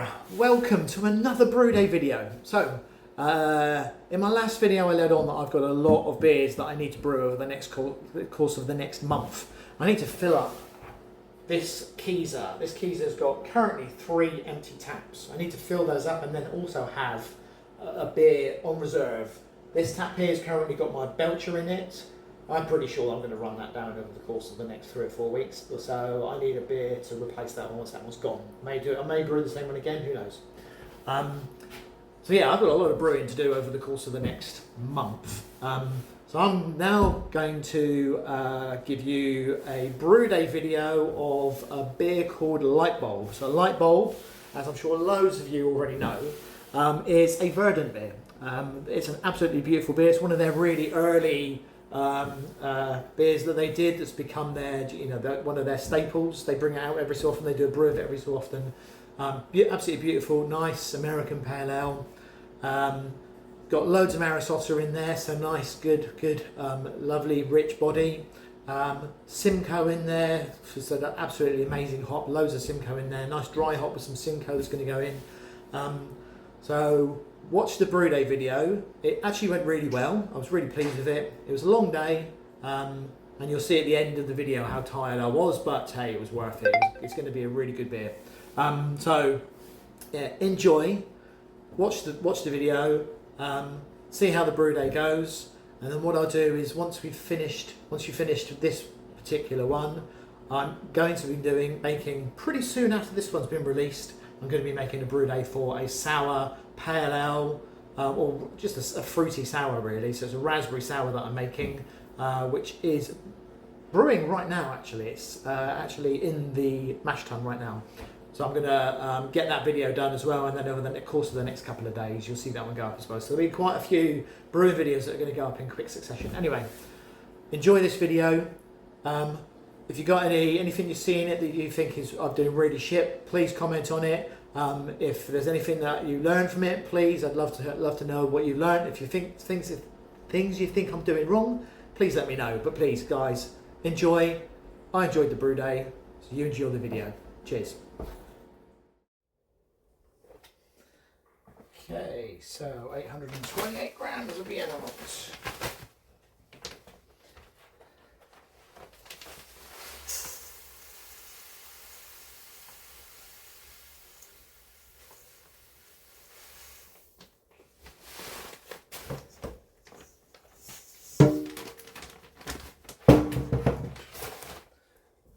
there, welcome to another brew day video. So in my last video I led on that I've got a lot of beers that I need to brew over the course of the next month. I need to fill up this keezer. This keezer's got currently 3 empty taps. I need to fill those up and then also have a beer on reserve. This tap here has currently got my Belcher in it. I'm pretty sure I'm going to run that down over the course of the next 3 or 4 weeks. So I need a beer to replace that one once that one's gone. I may brew the same one again, who knows. So yeah, I've got a lot of brewing to do over the course of the next month. So I'm now going to give you a brew day video of a beer called Light Bulb. So Light Bulb, as I'm sure loads of you already know, is a Verdant beer. It's an absolutely beautiful beer. It's one of their really early beers that they did that's become their, one of their staples. They bring it out every so often. They do a brew of it every so often. Absolutely beautiful, nice American pale ale. Got loads of Marisota in there, so nice, good, lovely, rich body. Simcoe in there, so that absolutely amazing hop. Loads of Simcoe in there. Nice dry hop with some Simcoe that's going to go in. So watch the brew day video. It actually went really well. I was really pleased with it. It was a long day, and you'll see at the end of the video how tired I was, but hey, it was worth it. It's going to be a really good beer. So yeah, enjoy. Watch the video. See how the brew day goes, and then what I'll do is once you've finished this particular one, I'm going to be making pretty soon after this one's been released. I'm going to be making a brew day for a sour pale ale, or just a fruity sour really. So it's a raspberry sour that I'm making, which is brewing right now. Actually, it's actually in the mash tun right now. So I'm going to get that video done as well, and then over the course of the next couple of days, you'll see that one go up as well. So there'll be quite a few brewing videos that are going to go up in quick succession. Anyway, enjoy this video. If you've got anything you see in it that you think I'm doing really shit, please comment on it. If there's anything that you learned from it, please, I'd love to know what you learned. If you think things you think I'm doing wrong, please let me know. But please, guys, enjoy. I enjoyed the brew day, so you enjoy the video. Cheers. Okay, so 828 grams of Vienna hops.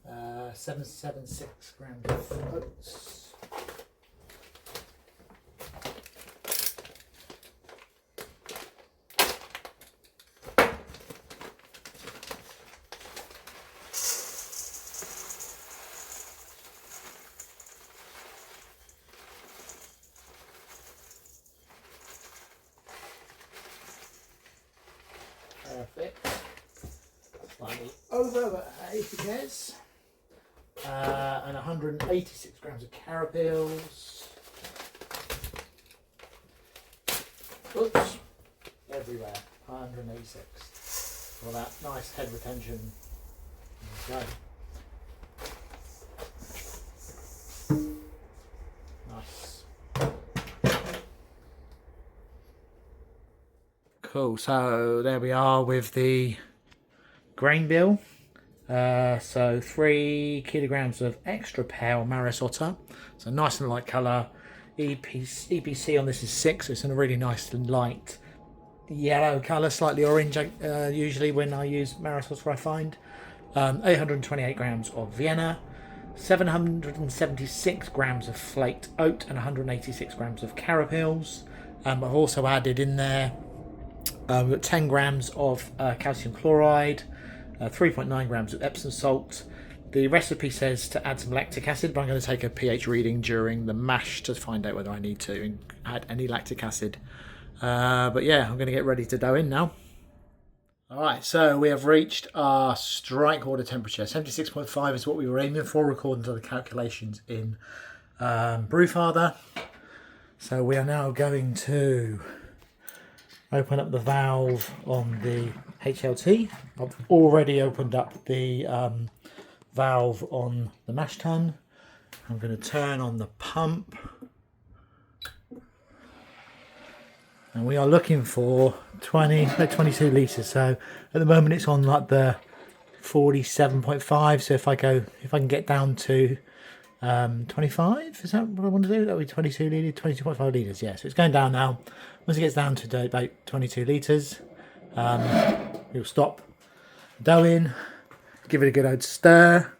Uh, 776 grams of oats. Perfect. Slightly over, but hey, who cares? And 186 grams of carapils. Oops, everywhere. 186. For that nice head retention. There we go. Nice. Cool, so there we are with the grain bill. So 3 kilograms of extra pale Marisota. So nice and light colour. EPC on this is 6, so it's in a really nice and light yellow colour, slightly orange usually when I use Marisota, I find. 828 grams of Vienna. 776 grams of flaked oat and 186 grams of carapils. I've also added in there 10 grams of calcium chloride, 3.9 grams of Epsom salt. The recipe says to add some lactic acid, but I'm going to take a pH reading during the mash to find out whether I need to add any lactic acid. But yeah, I'm going to get ready to dough in now. Alright, so we have reached our strike order temperature. 76.5 is what we were aiming for, according to the calculations in Brewfather. So we are now going to open up the valve on the HLT. I've already opened up the valve on the mash tun. I'm going to turn on the pump and we are looking for 22 litres. So at the moment it's on like the 47.5. So if I can get down to 25, is that what I want to do? That would be 22 litres, 22.5 litres. Yeah, so it's going down now. Once it gets down to about 22 litres, we'll stop the dough in, give it a good old stir,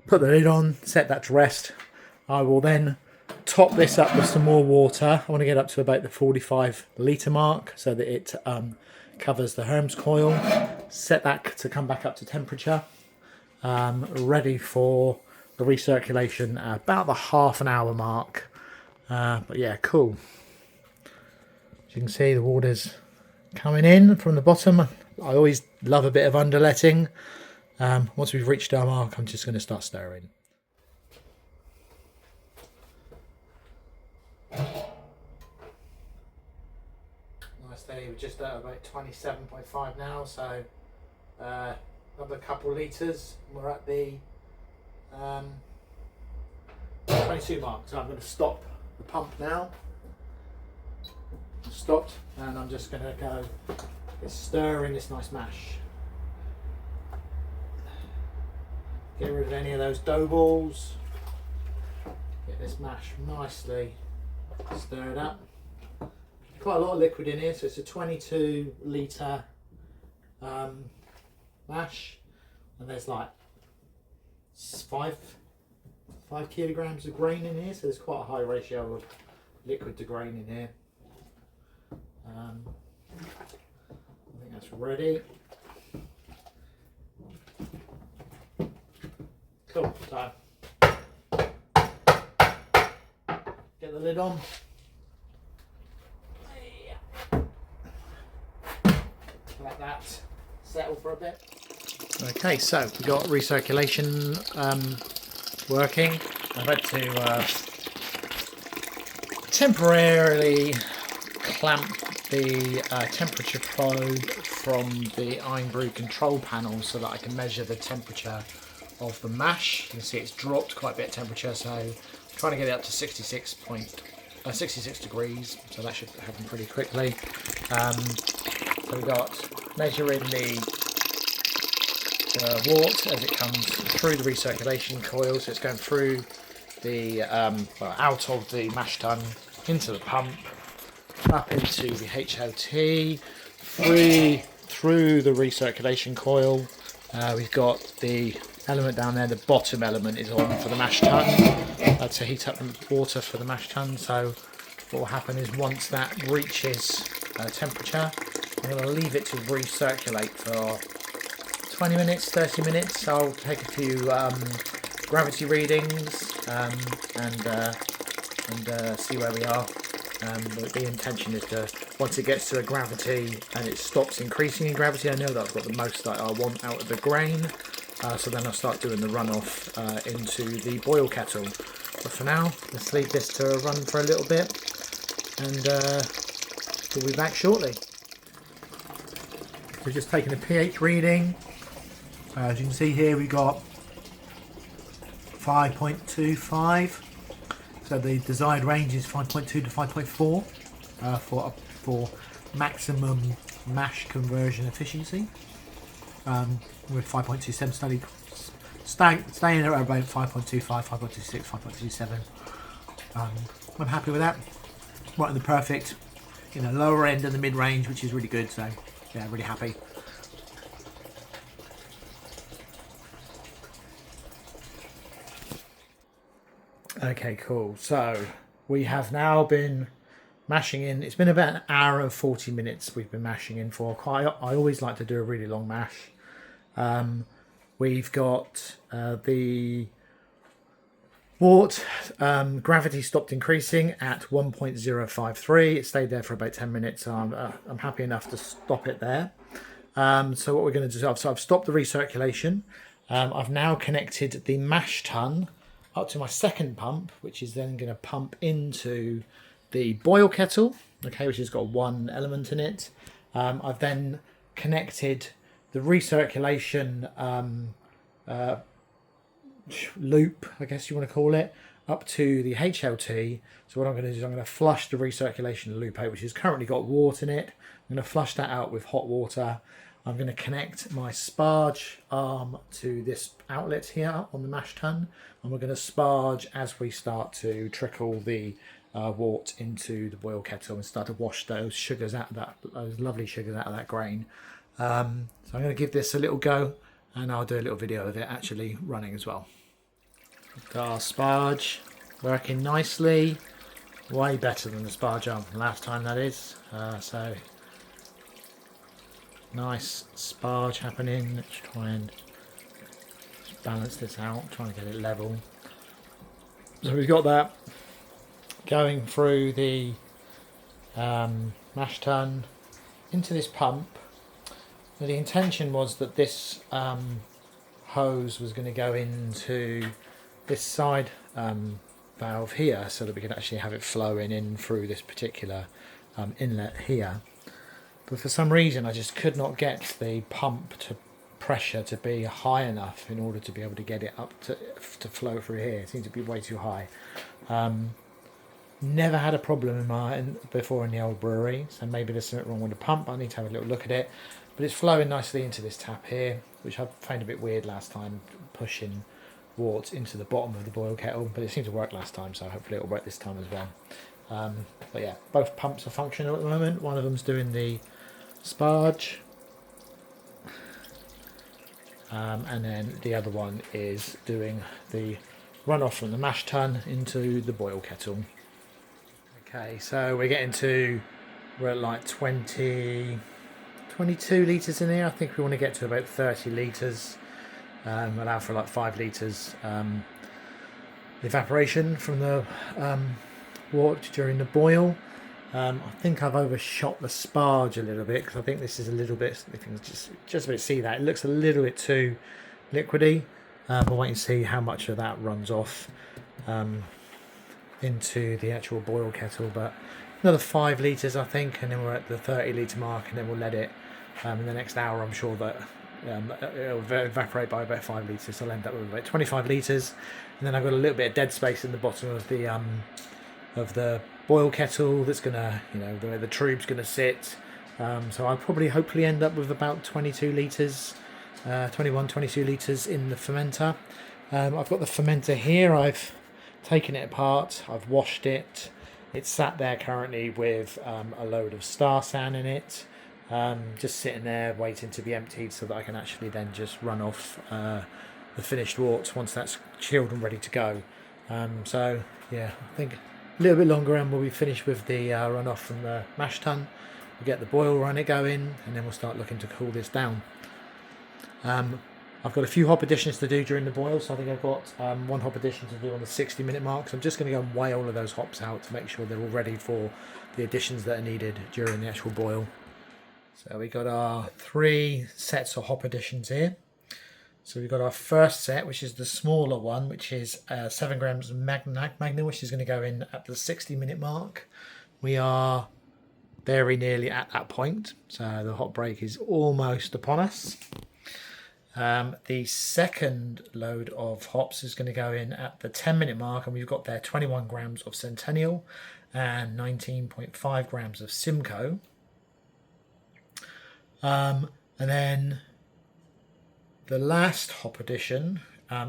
put the lid on, set that to rest. I will then top this up with some more water. I want to get up to about the 45 litre mark so that it covers the Herms coil. Set that to come back up to temperature. Ready for the recirculation at about the half an hour mark. But yeah, cool. As you can see, the water's coming in from the bottom. I always love a bit of underletting. Once we've reached our mark, I'm just going to start stirring. Nice steady, we're just at about 27.5 now, so another couple litres. We're at the 22 mark, so I'm going to stop the pump now. Stopped, and I'm just going to go stir in this nice mash. Get rid of any of those dough balls. Get this mash nicely stirred up. Quite a lot of liquid in here, so it's a 22 litre mash, and there's like 5 kilograms of grain in here, so there's quite a high ratio of liquid to grain in here. I think that's ready. Cool. So get the lid on. Let that settle for a bit. Okay, so we've got recirculation working. I've had to temporarily clamp the temperature probe from the Brew control panel so that I can measure the temperature of the mash. You can see it's dropped quite a bit of temperature, so I'm trying to get it up to 66 degrees, so that should happen pretty quickly. So we've got measuring the wort as it comes through the recirculation coil, so it's going through the out of the mash tun into the pump, up into the HLT, through the recirculation coil. We've got the element down there, the bottom element is on for the mash tun to heat up the water for the mash tun. So what will happen is once that reaches temperature, I'm going to leave it to recirculate for 20 minutes, 30 minutes. I'll take a few gravity readings and see where we are. The intention is to, once it gets to a gravity and it stops increasing in gravity, I know that I've got the most that I want out of the grain, so then I'll start doing the runoff into the boil kettle. But for now, let's leave this to run for a little bit, and we'll be back shortly. We're just taking a pH reading. As you can see here, we got 5.25. So the desired range is 5.2 to 5.4 for maximum mash conversion efficiency. With 5.27 staying at about 5.25, 5.26, 5.27. I'm happy with that. Right in the perfect, lower end of the mid range, which is really good. So yeah, really happy. Okay, cool. So we have now been mashing in. It's been about an hour and 40 minutes we've been mashing in for. I always like to do a really long mash. We've got the wort gravity stopped increasing at 1.053. It stayed there for about 10 minutes. So I'm happy enough to stop it there. So what we're going to do, so I've stopped the recirculation. I've now connected the mash tun up to my second pump, which is then going to pump into the boil kettle, okay, which has got one element in it. I've then connected the recirculation loop, I guess you want to call it, up to the HLT. So what I'm going to do is I'm going to flush the recirculation loop out, which has currently got water in it. I'm going to flush that out with hot water. I'm going to connect my Sparge arm to this outlet here on the mash tun, and we're going to sparge as we start to trickle the wort into the boil kettle and start to wash those sugars out of that, those lovely sugars out of that grain. So I'm going to give this a little go, and I'll do a little video of it actually running as well. Got our Sparge working nicely, way better than the Sparge arm from last time, that is. So nice Sparge happening. Let's try and balance this out, trying to get it level. So we've got that going through the mash tun into this pump. Now the intention was that this hose was going to go into this side valve here, so that we could actually have it flowing in through this particular inlet here. But for some reason I just could not get the pump to pressure to be high enough in order to be able to get it up to flow through here. It seems to be way too high. Never had a problem before in the old brewery, so maybe there's something wrong with the pump. I need to have a little look at it. But it's flowing nicely into this tap here, which I found a bit weird last time, pushing wort into the bottom of the boil kettle, but it seemed to work last time, so hopefully it'll work this time as well. But yeah, both pumps are functional at the moment. One of them's doing the Sparge, and then the other one is doing the runoff from the mash tun into the boil kettle. Okay, so we're at like 22 litres in here. I think we want to get to about 30 litres. Allow for like 5 litres evaporation from the wort during the boil. I think I've overshot the Sparge a little bit, because I think this is a little bit, you can just a bit see that it looks a little bit too liquidy. We'll wait and see how much of that runs off into the actual boil kettle, but another 5 litres I think, and then we're at the 30 litre mark, and then we'll let it in the next hour. I'm sure that it'll evaporate by about 5 litres, so I'll end up with about 25 litres, and then I've got a little bit of dead space in the bottom of the boil kettle that's gonna, where the tube's gonna sit. So I'll probably hopefully end up with about 22 litres, 21, 22 litres in the fermenter. I've got the fermenter here. I've taken it apart, I've washed it. It's sat there currently with a load of star sand in it, just sitting there waiting to be emptied, so that I can actually then just run off the finished wort once that's chilled and ready to go. So yeah, I think a little bit longer and we'll be finished with the runoff from the mash tun. We'll get the boil runner going, and then we'll start looking to cool this down. I've got a few hop additions to do during the boil, so I think I've got one hop addition to do on the 60-minute mark. So I'm just going to go and weigh all of those hops out to make sure they're all ready for the additions that are needed during the actual boil. So we got our 3 sets of hop additions here. So we've got our first set, which is the smaller one, which is 7 grams of Magnum, which is going to go in at the 60-minute mark. We are very nearly at that point, so the hop break is almost upon us. The second load of hops is going to go in at the 10-minute mark, and we've got there 21 grams of Centennial and 19.5 grams of Simcoe. And then the last hop addition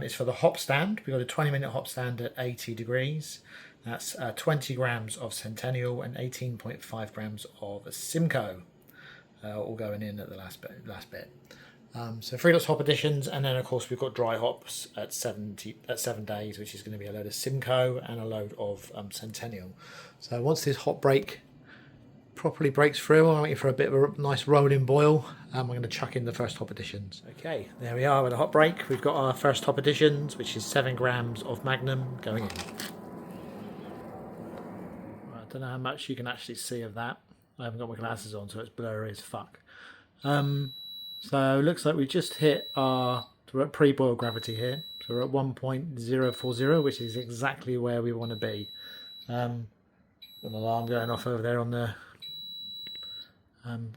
is for the hop stand. We've got a 20-minute hop stand at 80 degrees. That's 20 grams of Centennial and 18.5 grams of Simcoe, all going in at the last bit. So 3 lots of hop additions, and then of course we've got dry hops at 7 days, which is going to be a load of Simcoe and a load of Centennial. So once this hop break properly breaks through, I'm waiting for a bit of a nice rolling boil. I'm going to chuck in the first hop additions. Okay, there we are with a hop break. We've got our first hop additions, which is 7 grams of Magnum going in. I don't know how much you can actually see of that. I haven't got my glasses on, so it's blurry as fuck. So it looks like we just hit our pre-boil gravity here. So we're at 1.040, which is exactly where we want to be. An alarm going off over there on the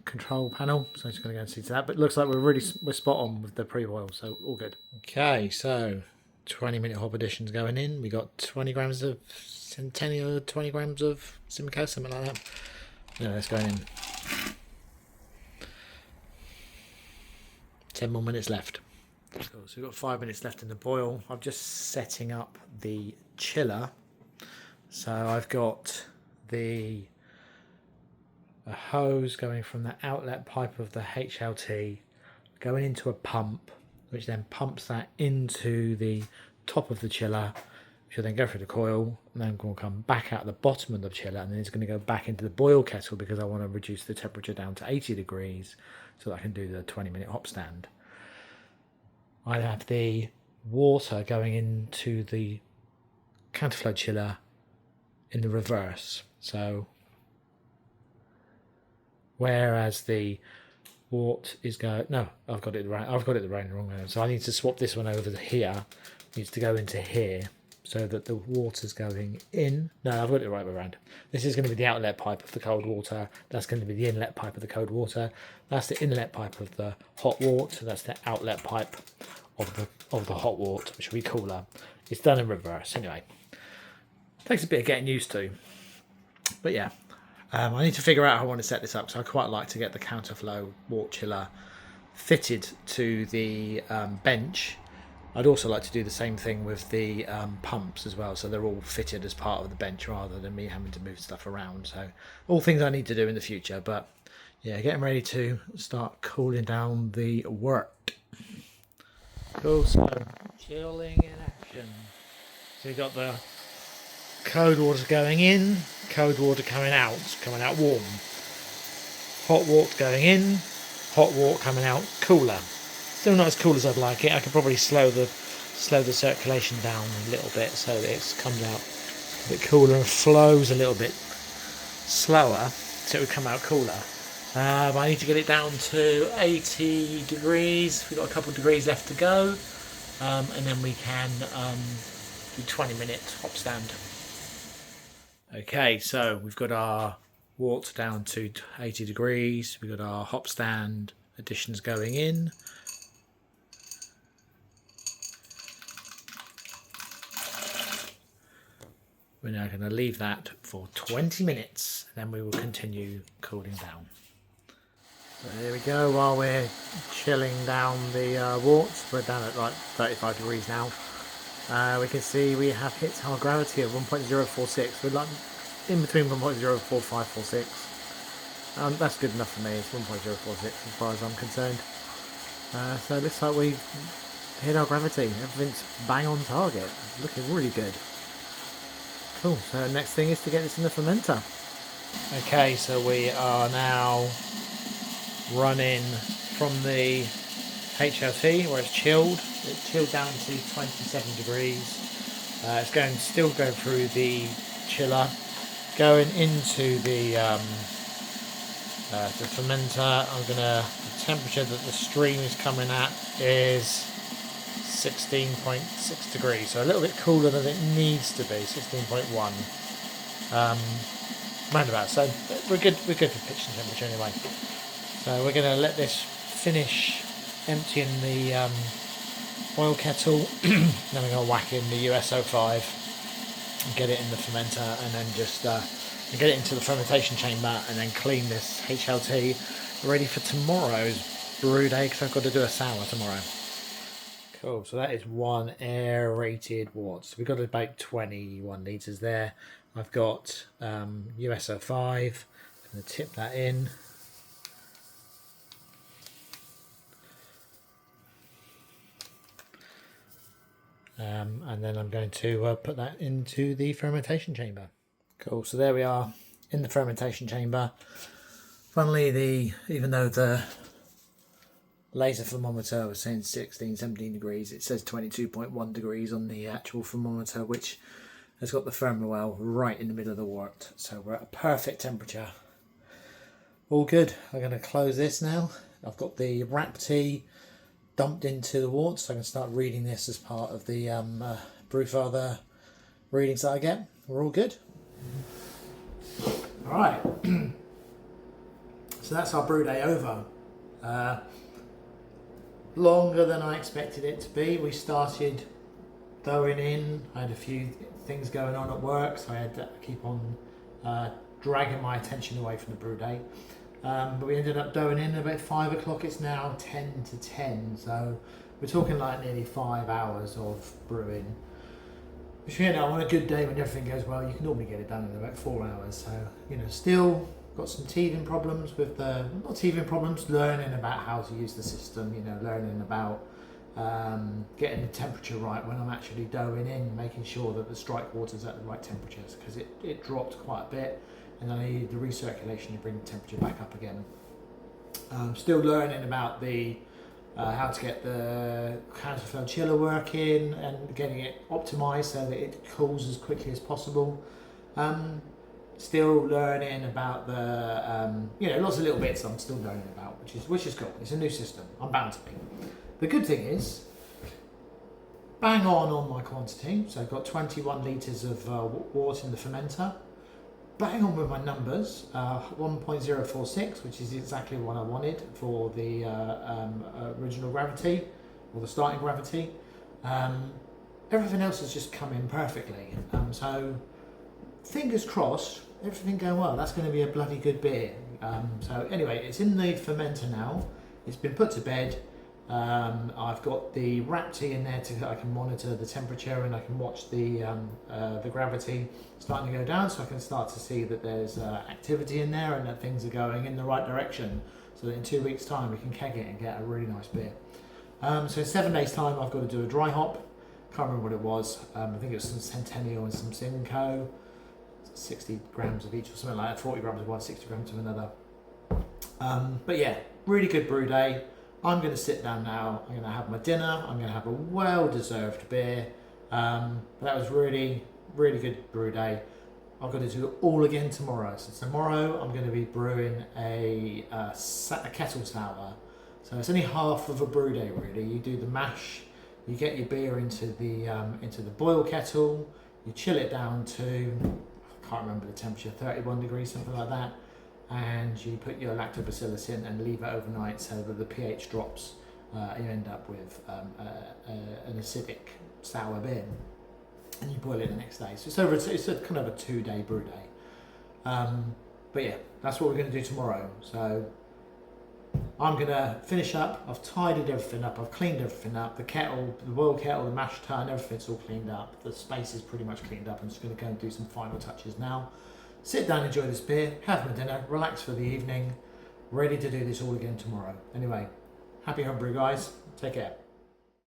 control panel, so I'm just going to go and see to that. But it looks like we're spot on with the pre-boil, so all good. Okay, so 20-minute hop additions going in. We got 20 grams of Centennial, 20 grams of Simcoe, something like that. Yeah, that's going in. 10 more minutes left. Cool. So we've got 5 minutes left in the boil. I'm just setting up the chiller. So I've got a hose going from the outlet pipe of the HLT going into a pump, which then pumps that into the top of the chiller, which will then go through the coil, and then will come back out the bottom of the chiller, and then it's going to go back into the boil kettle because I want to reduce the temperature down to 80 degrees so that I can do the 20-minute hop stand. I have the water going into the counterflow chiller in the reverse. So whereas the wort is going, no, I've got it the wrong way. So I need to swap this one over to here. It needs to go into here so that the water's going in. No, I've got it the right way around. This is going to be the outlet pipe of the cold water. That's going to be the inlet pipe of the cold water. That's the inlet pipe of the hot wort. That's the outlet pipe of the hot wort, which will be cooler. It's done in reverse anyway. Takes a bit of getting used to, but yeah. I need to figure out how I want to set this up, so I quite like to get the counterflow wort chiller fitted to the bench. I'd also like to do the same thing with the pumps as well, so they're all fitted as part of the bench rather than me having to move stuff around. So all things I need to do in the future, but yeah, getting ready to start cooling down the wort. Cool, so chilling in action. So you've got the cold water going in, cold water coming out warm. Hot wort going in, hot wort coming out cooler. Still not as cool as I'd like it. I could probably slow the circulation down a little bit so that it comes out a bit cooler and flows a little bit slower so it would come out cooler. I need to get it down to 80 degrees. We've got a couple of degrees left to go, and then we can do 20-minute hop stand. Okay, so we've got our wort down to 80 degrees. We've got our hop stand additions going in. We're now going to leave that for 20 minutes, and then we will continue cooling down. So here we go, while we're chilling down the wort. We're down at like 35 degrees now. We can see we have hit our gravity of 1.046. We're like in between 1.04546. That's good enough for me. It's 1.046 as far as I'm concerned. So it looks like we hit our gravity. Everything's bang on target. It's looking really good. Cool. So next thing is to get this in the fermenter. Okay, so we are now running from the HLT where it's chilled. It's chilled down to 27 degrees. It's still going through the chiller, going into the fermenter. The temperature that the stream is coming at is 16.6 degrees, so a little bit cooler than it needs to be. 16.1. Roundabout. So we're good for pitch and temperature anyway. So we're going to let this finish emptying the oil kettle. Then we're going to whack in the USO5 and get it in the fermenter, and then just get it into the fermentation chamber, and then clean this HLT ready for tomorrow's brew day, because I've got to do a sour tomorrow. Cool, so that is one aerated wort. So we've got about 21 litres there. I've got USO5. I'm going to tip that in. And then I'm going to put that into the fermentation chamber. Cool, so there we are in the fermentation chamber. Funnily, even though the laser thermometer was saying 17 degrees, it says 22.1 degrees on the actual thermometer, which has got the thermowell right in the middle of the wort. So we're at a perfect temperature. All good. I'm going to close this now. I've got the wrap tea dumped into the wort, so I can start reading this as part of the Brewfather readings that I get. We're all good. Alright, so that's our brew day over. Longer than I expected it to be. We started going in. I had a few things going on at work, so I had to keep on dragging my attention away from the brew day. But we ended up going in about 5 o'clock. It's now 10 to 10, so we're talking like nearly 5 hours of brewing. Which, you know, on a good day when everything goes well, you can normally get it done in about 4 hours. So, you know, still got some teething problems with not teething problems, learning about how to use the system, you know, learning about getting the temperature right when I'm actually doughing in, making sure that the strike water's at the right temperatures, because it dropped quite a bit, and then I needed the recirculation to bring the temperature back up again. Still learning about the how to get the counterflow chiller working and getting it optimized so that it cools as quickly as possible. Still learning about the you know, lots of little bits I'm still learning about, which is cool. It's a new system. I'm bound to be. The good thing is, bang on my quantity. So I've got 21 litres of wort in the fermenter. Bang on with my numbers, 1.046, which is exactly what I wanted for the original gravity, or the starting gravity. Everything else has just come in perfectly. So fingers crossed, everything going well. That's going to be a bloody good beer. So anyway, it's in the fermenter now. It's been put to bed. I've got the Rapti in there I can monitor the temperature, and I can watch the gravity starting to go down, so I can start to see that there's activity in there and that things are going in the right direction, so that in 2 weeks time we can keg it and get a really nice beer. So in 7 days time I've got to do a dry hop. Can't remember what it was. I think it was some Centennial and some Simcoe, 60 grams of each or something like that, 40 grams of one, 60 grams of another. But yeah, really good brew day. I'm going to sit down now, I'm going to have my dinner, I'm going to have a well-deserved beer. But that was really, really good brew day. I've got to do it all again tomorrow. So tomorrow I'm going to be brewing a kettle sour. So it's only half of a brew day really. You do the mash, you get your beer into the boil kettle, you chill it down to, I can't remember the temperature, 31 degrees, something like that. And you put your lactobacillus in and leave it overnight so that the pH drops. You end up with an acidic sour beer, and you boil it the next day. So it's a kind of a 2-day brew day. But yeah, that's what we're going to do tomorrow. So I'm going to finish up. I've tidied everything up. I've cleaned everything up. The kettle, the boil kettle, the mash tun, everything's all cleaned up. The space is pretty much cleaned up. I'm just going to go and do some final touches now. Sit down, enjoy this beer, have my dinner, relax for the evening, ready to do this all again tomorrow. Anyway, happy homebrew guys, take care.